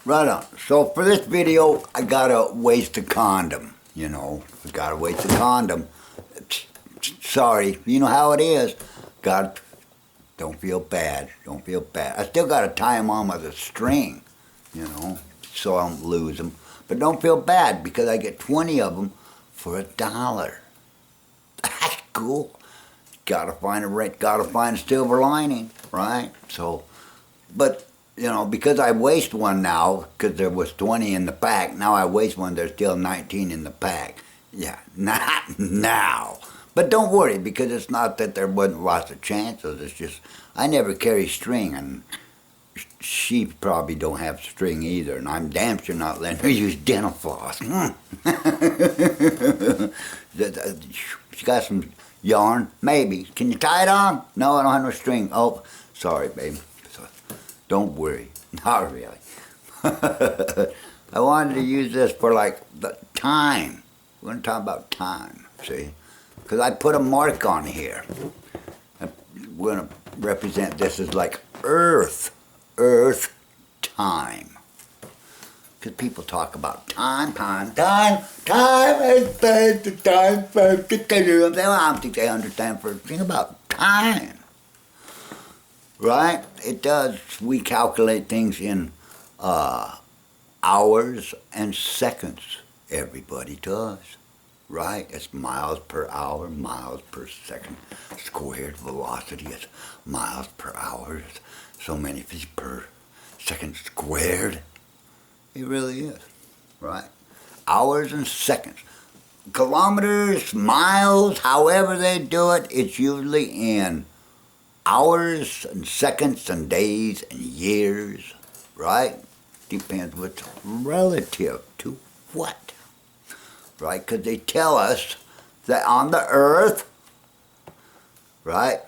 Right on. So for this video, I gotta waste a condom. I gotta waste a condom. Sorry, you know how it is. God, don't feel bad. Don't feel bad. I still gotta tie them on with a string, so I don't lose them. But don't feel bad because I get 20 of them for $1. That's cool. Gotta find a silver lining, right? So, but because I waste one now, because there was 20 in the pack, now I waste one, there's still 19 in the pack. Yeah, not now. But don't worry, because it's not that there wasn't lots of chances, it's just, I never carry string, and she probably don't have string either, and I'm damn sure not letting her use dental floss. She got some yarn? Maybe. Can you tie it on? No, I don't have no string. Oh, sorry, babe. Don't worry. Not really. I wanted to use this for like the time. We're going to talk about time, see? Because I put a mark on here. We're going to represent this as like Earth time. Because people talk about time. I don't think they understand first thing about time. Right? It does. We calculate things in hours and seconds. Everybody does. Right? It's miles per hour, miles per second. Squared velocity is miles per hour. It's so many feet per second squared. It really is. Right? Hours and seconds. Kilometers, miles, however they do it, it's usually in hours and seconds and days and years, right? Depends what's relative to what, right? Because they tell us that on the Earth, right,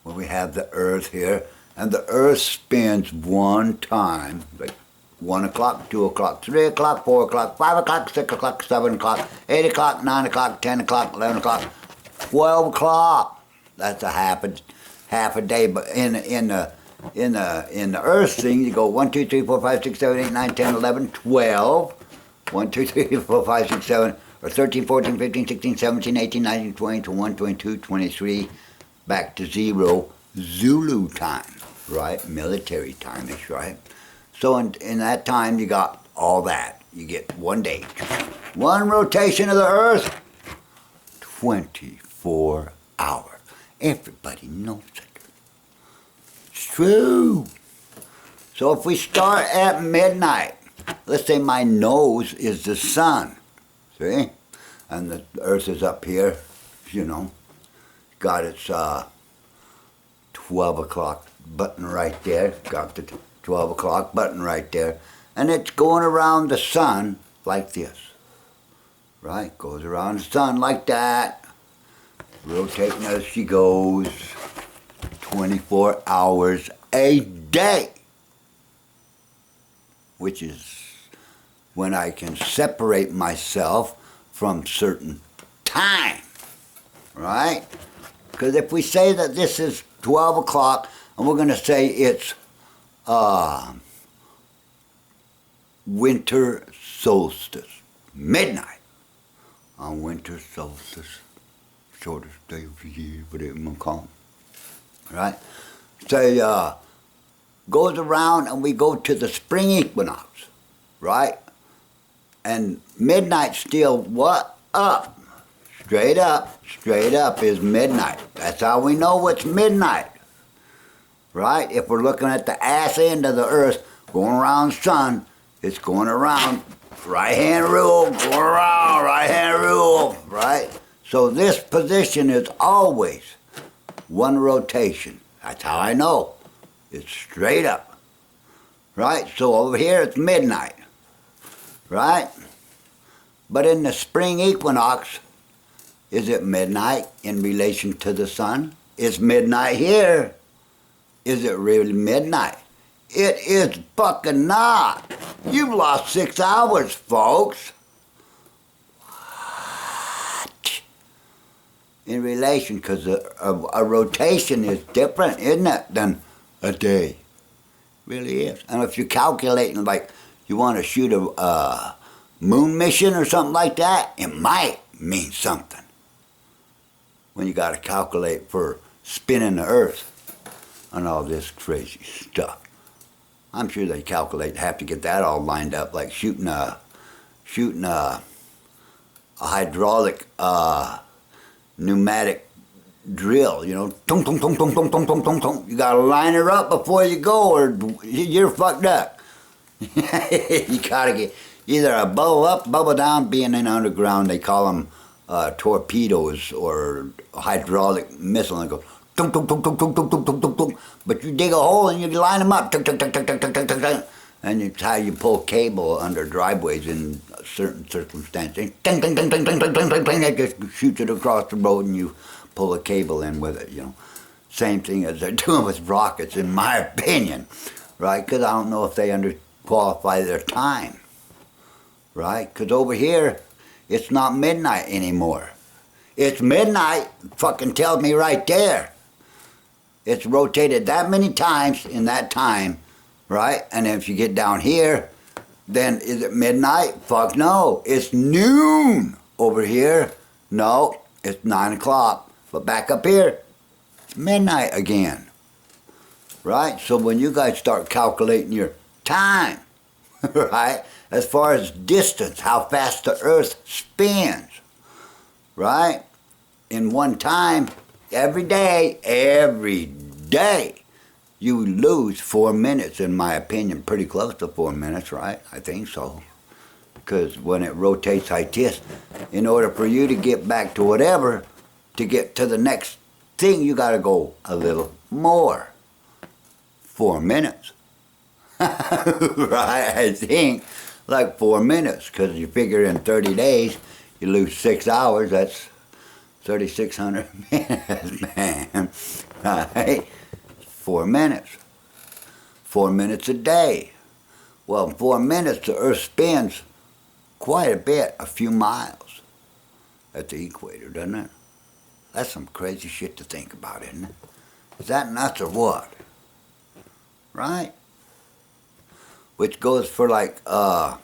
when we have the Earth here, and the Earth spins one time, like 1 o'clock, 2 o'clock, 3 o'clock, 4 o'clock, 5 o'clock, 6 o'clock, 7 o'clock, 8 o'clock, 9 o'clock, 10 o'clock, 11 o'clock, 12 o'clock. That's a half a day, but in the Earth thing, you go 1, 2, 3, 4, 5, 6, 7, 8, 9, 10, 11, 12. 1, 2, 3, 4, 5, 6, 7, or 13, 14, 15, 16, 17, 18, 19, 20, 21, 22, 23, back to 0, Zulu time, right? Military time is right. So in that time, you got all that. You get 1 day. One rotation of the Earth, 24 hours. Everybody knows it. It's true. So if we start at midnight, let's say my nose is the sun, see? And the Earth is up here, got its 12 o'clock button right there. Got the 12 o'clock button right there. And it's going around the sun like this, right? Goes around the sun like that. Rotating as she goes, 24 hours a day, which is when I can separate myself from certain time, right? Because if we say that this is 12 o'clock, and we're going to say it's winter solstice, midnight on winter solstice. Shortest day of the year, whatever you want to call it. Right? Say, goes around and we go to the spring equinox, right? And midnight still what? Up. Straight up is midnight. That's how we know what's midnight. Right? If we're looking at the ass end of the Earth, going around the sun, it's going around, right-hand rule, going around, right-hand rule, right? So this position is always one rotation. That's how I know. It's straight up. Right? So over here it's midnight. Right? But in the spring equinox, is it midnight in relation to the sun? It's midnight here. Is it really midnight? It is fucking not. You've lost 6 hours, folks. In relation, because a rotation is different, isn't it, than a day. Really is. And if you're calculating, like, you want to shoot a moon mission or something like that, it might mean something. When you got to calculate for spinning the Earth and all this crazy stuff. I'm sure they have to get that all lined up, like shooting a hydraulic pneumatic drill, you know, tung, tung, tung, tung, tung, tung, tung, tung, tung. You gotta line her up before you go, or you're fucked up. You gotta get either a bubble down. Being in underground, they call them torpedoes or hydraulic missile, and go tung, tung, tung, tung, tung, tung, tung, tung, tung, tung. But you dig a hole and you line them up, tung, tung, tung, tung, tung, tung, tung, tung, tung. And it's how you pull cable under driveways in certain circumstances. Ting, ting, ting, ting, ting, ting, ting, ting, ting. That just shoots it across the road and you pull a cable in with it, you know. Same thing as they're doing with rockets, in my opinion, right? Because I don't know if they underqualify their time, right? Because over here, it's not midnight anymore. It's midnight, fucking tells me right there. It's rotated that many times in that time, right? And if you get down here, then is it midnight? Fuck no. It's noon over here. No, it's 9 o'clock. But back up here, it's midnight again, right? So when you guys start calculating your time, right, as far as distance, how fast the Earth spins, right, in one time, every day, you lose 4 minutes, in my opinion, pretty close to 4 minutes, right? I think so. Because when it rotates like this, in order for you to get back to whatever, to get to the next thing, you got to go a little more. 4 minutes. Right? I think like 4 minutes, because you figure in 30 days, you lose 6 hours, that's 3,600 minutes, man. Right? 4 minutes. 4 minutes a day. Well, in 4 minutes, the Earth spins quite a bit, a few miles at the equator, doesn't it? That's some crazy shit to think about, isn't it? Is that nuts or what? Right? Which goes for like, if I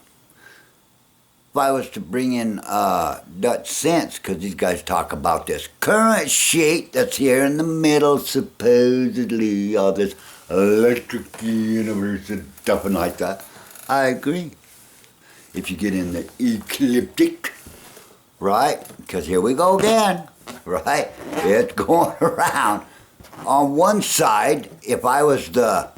was to bring in Dutch cents, because these guys talk about this current shit that's here in the middle, supposedly, all this electric universe and stuff and like that. I agree. If you get in the ecliptic, right? Because here we go again. Right? It's going around. On one side, if I was the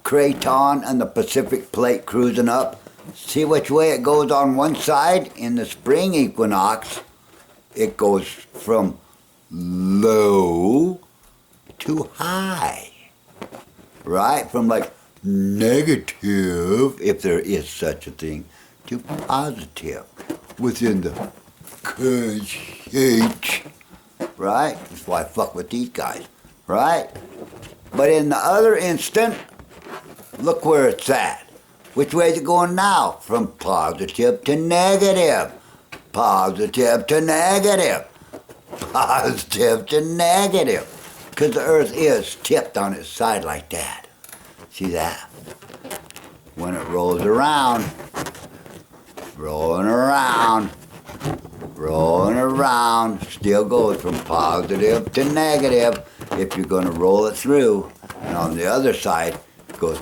Craton and the Pacific Plate cruising up, see which way it goes on one side? In the spring equinox, it goes from low to high. Right? From like negative, if there is such a thing, to positive within the current state, right? That's why I fuck with these guys, right? But in the other instant, look where it's at. Which way is it going now? From positive to negative. Positive to negative. Positive to negative. Because the Earth is tipped on its side like that. See that? When it rolls around, rolling around, still goes from positive to negative if you're going to roll it through. And on the other side, it goes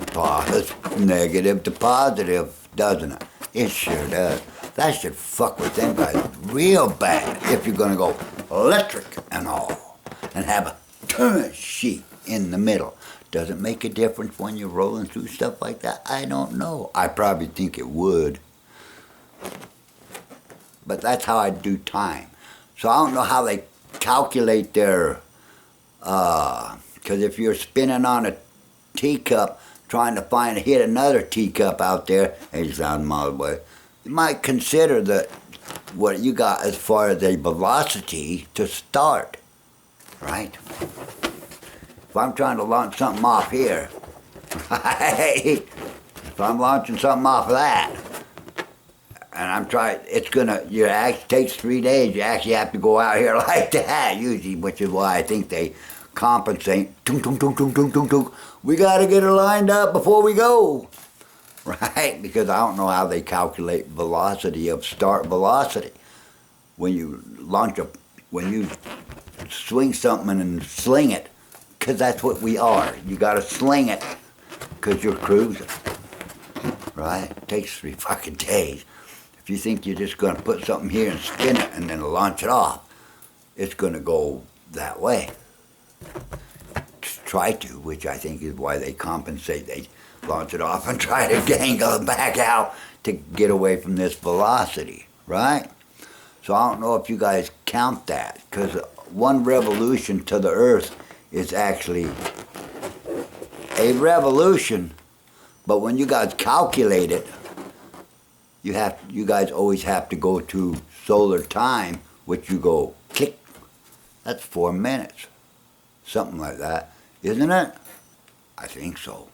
negative to positive, doesn't it? It sure does. That should fuck with them guys real bad if you're going to go electric and all and have a current sheet in the middle. Does it make a difference when you're rolling through stuff like that? I don't know. I probably think it would. But that's how I do time. So I don't know how they calculate their, because if you're spinning on a teacup, trying to hit another teacup out there, 80,000 miles away, you might consider that what you got as far as a velocity to start, right? If I'm trying to launch something off here, right? If I'm launching something off of that, and I'm trying, it actually takes 3 days. You actually have to go out here like that, usually, which is why I think they compensate. Tung, tung, tung, tung, tung, tung, tung. We got to get her lined up before we go. Right? Because I don't know how they calculate velocity of start velocity. When you when you swing something and sling it, because that's what we are. You got to sling it because you're cruising. Right? It takes 3 fucking days. If you think you're just going to put something here and spin it and then launch it off, it's going to go that way. Try to, which I think is why they compensate. They launch it off and try to dangle it back out to get away from this velocity, right? So I don't know if you guys count that, because 1 revolution to the Earth is actually a revolution. But when you guys calculate it, you guys always have to go to solar time, which you go click. That's 4 minutes, something like that, isn't it? I think so.